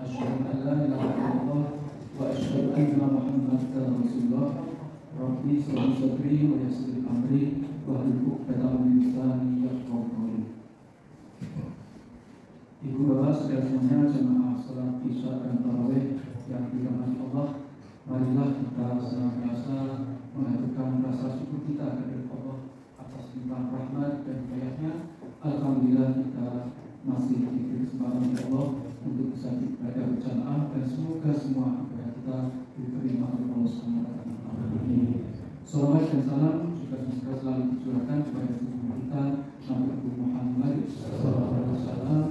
Asyhadu an la ilaha illallah wa asyhadu anna Muhammadan Rasulullah. Rabbi shrah li sadri wa yassir li amri wahlul 'uqdatam min lisani yafqahu qawli. Ibu bapak saudara semuanya, jemaah salat Isya dan tarawih yang dirahmati Allah, marilah kita senantiasa mengaturkan rasa syukur kita kepada Allah atas limpahan rahmat dan hidayahnya. Alhamdulillah kita masih diberi kesempatan Allah untuk bisa beribadah berjamaah, dan semoga semua ibadah kita diterima oleh Allah SWT. Salawat dan salam juga selalu dicurahkan kepada kita Nabi Muhammad SAW,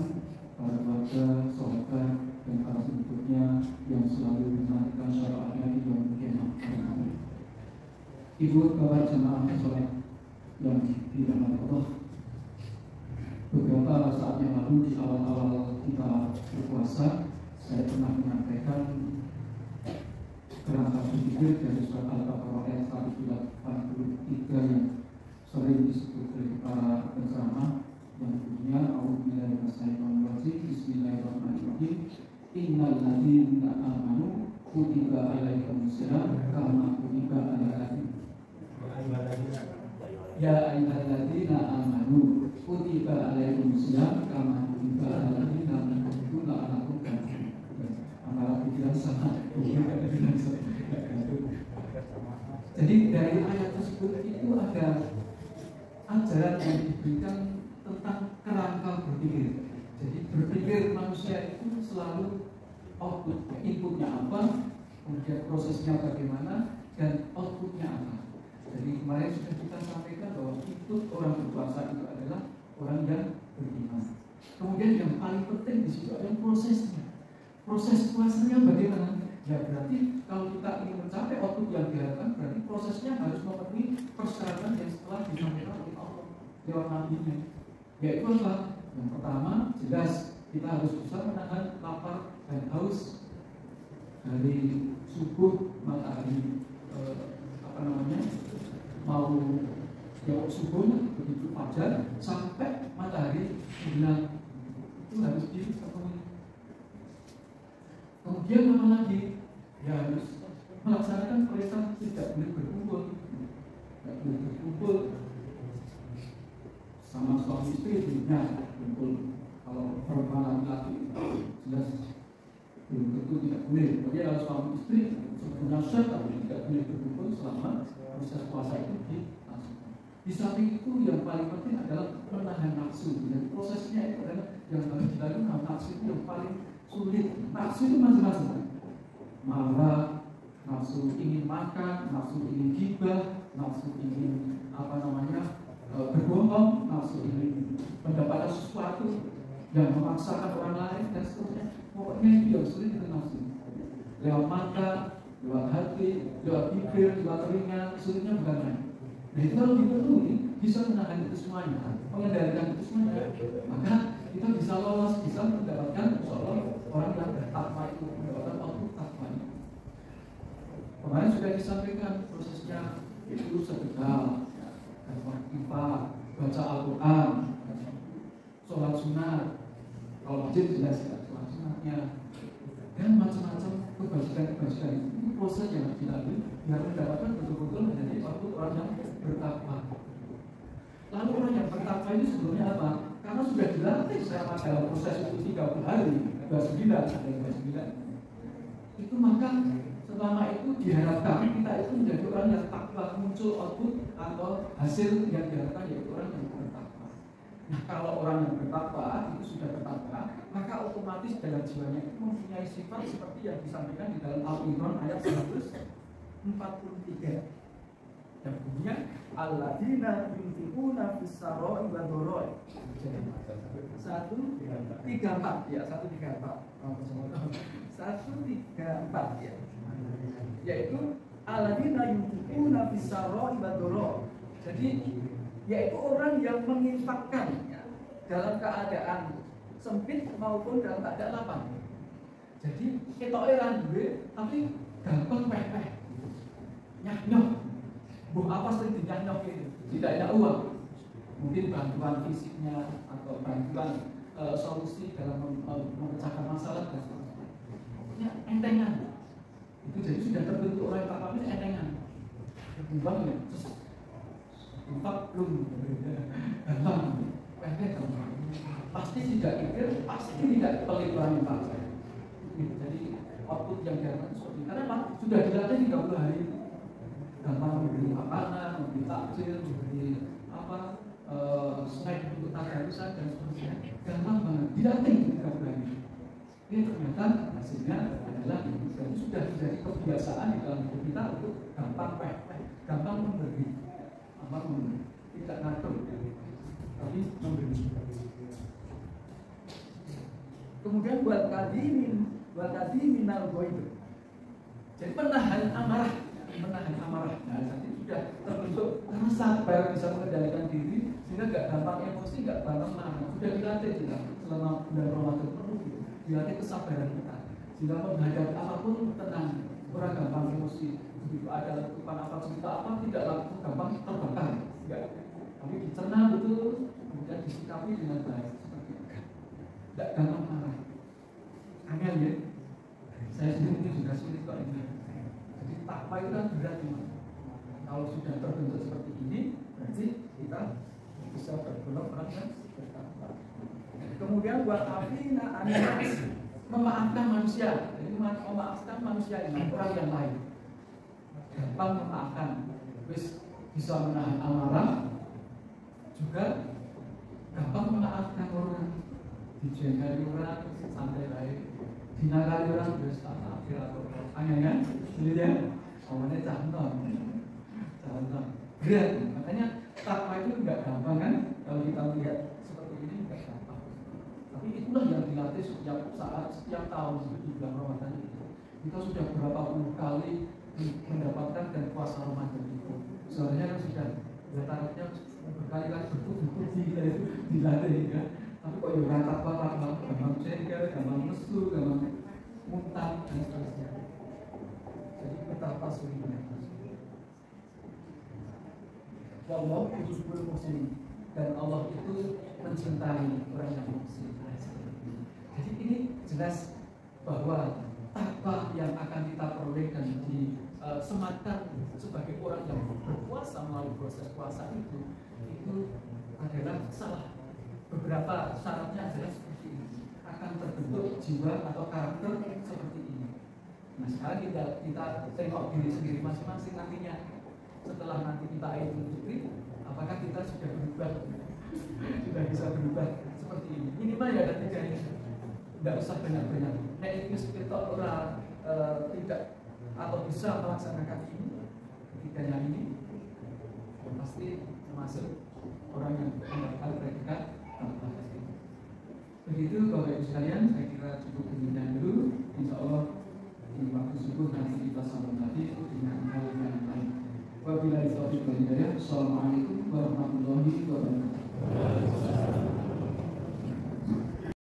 para keluarga, sahabat, dan para pengikutnya yang selalu menantikan syariatnya di dalam kiamat. Ibu bapak jemaah sholat yang dirahmati Allah, beberapa saat yang lalu di awal-awal kita berpuasa, saya pernah menyampaikan kerangka berpikir dari surat Al-Baqarah ayat 183 yang sering disebut oleh para penceramah, yang bunyinya a'udzubillahi minasyaitonir rajim, bismillahirrahmanirrahim, innal ladzina amanu kutiba alaikumusiyam kama kutiba alal ladzina ya ayyuhalladzina amanu kutiba alaikumusiyam kama kutiba alal ladzina min qablikum la'allakum tattaqun. Antara pikiran sama. Jadi dari ayat tersebut itu ada ajaran yang diberikan tentang kerangka berpikir. Jadi berpikir manusia itu selalu output, inputnya apa, kemudian prosesnya bagaimana, dan outputnya apa. Jadi kemarin sudah kita sampaikan bahwa input orang berpuasa itu adalah orang yang beriman. Kemudian yang paling penting di situ adalah prosesnya. Proses puasanya bagaimana? Ya berarti kalau kita ingin mencapai output yang diharapkan, berarti prosesnya harus memenuhi persyaratan yang setelah disampaikan oleh Allah lewat nabinya. Yaitu apa? Yang pertama, jelas kita harus bisa menahan lapar dan haus dari subuh matahari mau ya subuh begitu fajar sampai matahari hilang, itu harus dipenuhi. Kemudian apa lagi? Ya harus melaksanakan perintah tidak boleh berkumpul, tidak boleh berkumpul sama suami istri, tidak kumpul. Kalau perempuan laki-laki jelas belum tentu tidak boleh. Tapi kalau suami istri sebetulnya syarat tidak boleh berkumpul selama proses puasa itu dilaksanakan. Di samping itu yang paling penting adalah menahan nafsu. Dan prosesnya itu adalah yang harus dilalui. Nafsu itu yang paling sulit. Nafsu itu macam-macam. Marah, nafsu ingin makan, nafsu ingin gibah, nafsu ingin berbohong, nafsu ingin mendapatkan sesuatu yang memaksakan orang lain dan seterusnya. Pokoknya itu yang sulit itu nafsu. Lewat mata, lewat hati, lewat bibir, lewat telinga, sulitnya bukan main. Nah itu kalau dipenuhi, bisa menahan itu semuanya, mengendalikan itu semuanya, maka kita bisa lolos, bisa mendapatkan seolah orang yang bertakwa itu mendapatkan output takwa. Kemarin sudah disampaikan prosesnya itu sedekah, infak, baca Al-Quran, sholat sunat, kalau wajib jelas ya sholat sunatnya, dan macam-macam kebajikan-kebajikan itu proses yang harus dilalui biar mendapatkan betul-betul menjadi orang yang bertakwa. Lalu orang yang bertakwa itu sebetulnya apa? Karena sudah dilatih selama dalam proses itu 30 hari, 29 ada yang 29. Itu maka selama itu diharapkan kita itu menjadi orang yang takwa, muncul output atau hasil yang diharapkan yaitu orang yang bertakwa. Nah kalau orang yang bertakwa itu sudah bertakwa, maka otomatis dalam jiwanya itu mempunyai sifat seperti yang disampaikan di dalam Al-Imran ayat 143. Yang bunyinya alladzina yunfiquna fis-sarra'i wad-dharra'i. 134 ya, 134 ya. Yaitu alladzina yunfiquna fis-sarra'i wad-dharra'i. Jadi yaitu orang yang menginfakkan ya, dalam keadaan sempit maupun dalam keadaan lapang. Jadi kita orang duit tapi gampang pepeh, nyah-nyah. Apa sering dinyah-nyah itu? Tidak ada uang. Mungkin bantuan fisiknya atau bantuan solusi dalam memecahkan masalah dan sebagainya. terbentuk orang yang takwa ini enengan. Ketimbang ya, terus empat belum gampang, pendek gampang. Pasti tidak pikir, pasti tidak pelit orang yang takwa. Jadi output yang diharapkan seperti ini. Karena apa? Sudah dilatih 30 hari. Gampang memberi makanan, memberi takjil, memberi apa? Snack untuk tadarusan dan seterusnya. Gampang banget. Dilatih 30 hari. Ini ternyata hasilnya adalah dan sudah menjadi kebiasaan di dalam hidup kita untuk gampang gampang memberi, tidak ngatur, tapi memberi. Kemudian buat tadi minal goib. Jadi menahan amarah. Nah, nanti sudah terbentuk karena sabar bisa mengendalikan diri sehingga nggak gampang emosi, nggak gampang marah. Sudah dilatih kita selama bulan Ramadan penuh. Dilatih kesabaran kita sehingga menghadapi apapun tenang, orang gampang emosi. Begitu ada letupan apa cerita apa tidak langsung gampang terbakar, enggak. Tapi dicerna betul, kemudian disikapi dengan baik seperti itu. Tidak gampang marah. Angel ya. Saya sendiri juga sulit kok ini. Jadi takwa itu kan berat cuma. Kalau sudah terbentuk seperti ini, berarti kita bisa bergolong orang yang bertakwa. Kemudian buat afina anas, memaafkan manusia. Jadi memaafkan manusia ini orang yang lain. Gampang memaafkan, bisa menahan amarah, juga gampang memaafkan orang, dijengkeli orang sampai baik, dinakali orang bisa akhir atau aneh jadi ya, awalnya contoh, berat. Makanya takwa itu nggak gampang kan? Kalau kita lihat seperti ini nggak gampang. Tapi itulah yang dilatih setiap saat, setiap tahun di bulan Ramadan itu. Kita sudah berapa puluh kali mendapatkan dan puasa Ramadan itu. Sebenarnya kan sudah rata-ratanya berkali-kali bertubi-tubi dilatih ya. Tapi kok ya takwa gampang cengkel, gampang lesu, gampang muntah dan seterusnya. Jadi betapa sulitnya. Allah itu sebelum muslim dan Allah itu mencintai orang yang muslim. Jadi ini jelas bahwa takwa yang akan kita peroleh dan disematkan sebagai orang yang berpuasa melalui proses puasa itu adalah salah. Beberapa syaratnya adalah seperti ini, akan terbentuk jiwa atau karakter seperti ini. Nah sekarang kita tengok diri sendiri masing-masing nantinya. Setelah nanti kita Idul Fitri, apakah kita sudah berubah? Sudah bisa berubah seperti ini. Minimal ya ada 3 ini. Tidak usah banyak-banyak. Nah itu kita orang tidak atau bisa melaksanakan ini, ketiganya ini pasti termasuk orang yang mendapatkan predikat. Begitu Bapak Ibu sekalian, saya kira cukup demikian dulu. Insya Allah di waktu subuh nanti kita sambung lagi dengan hal yang lain. Wabillahi taufiq wal hidayah. Assalamualaikum warahmatullahi wabarakatuh.